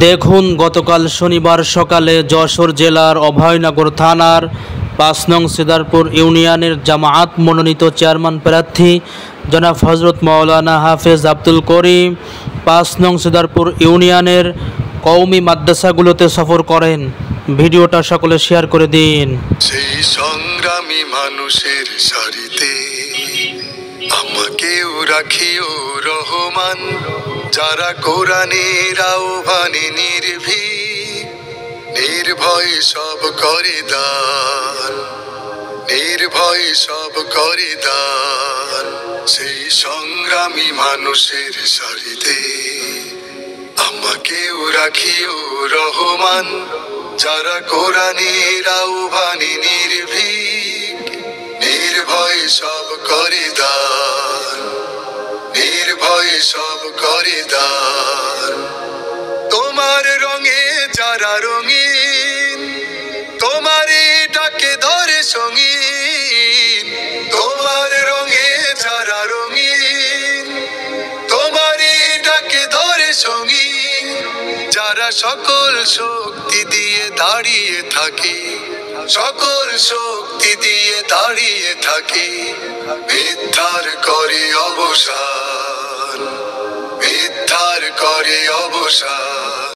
দেখুন, গতকাল শনিবার সকালে যশোর জেলার অভয়নগর থানার ৫ নং সিদারপুর ইউনিয়নের জামায়াত মনোনীত চেয়ারম্যান প্রার্থী জনাব হযরত মাওলানা হাফেজ আব্দুল করিম ৫ নং সিদারপুর ইউনিয়নের কওমি মাদ্রাসাগুলোতে সফর করেন। ভিডিওটা সকলে শেয়ার করে দিন। সেই সংগ্রামী মানুষের সারিতে আমাকেও রাখিও রহমান, যারা কোরআনের আহ্বানে নির্ভয় সব করে দান, নির্ভয় সব করে দান। সেই সংগ্রামী মানুষের সারিতে আমাকেও রাখিও রহমান, যারা কোরআনের আহ্বানে নির্ভয় সব করে দান, নির্ভয় সব করে দান। তোমার রঙে যারা রঙিন, তোমারই ডাকে ধরে সঙ্গীন। তোমার রঙে যারা রঙিন, তোমারই ডাকে ধরে সঙ্গীন। যারা সকল শক্তি দিয়ে দাঁড়িয়ে থাকে, সকল শক্তি দিয়ে দাঁড়িয়ে থাকে, মিথ্যার করে অবসান, মিথ্যার করে অবসান।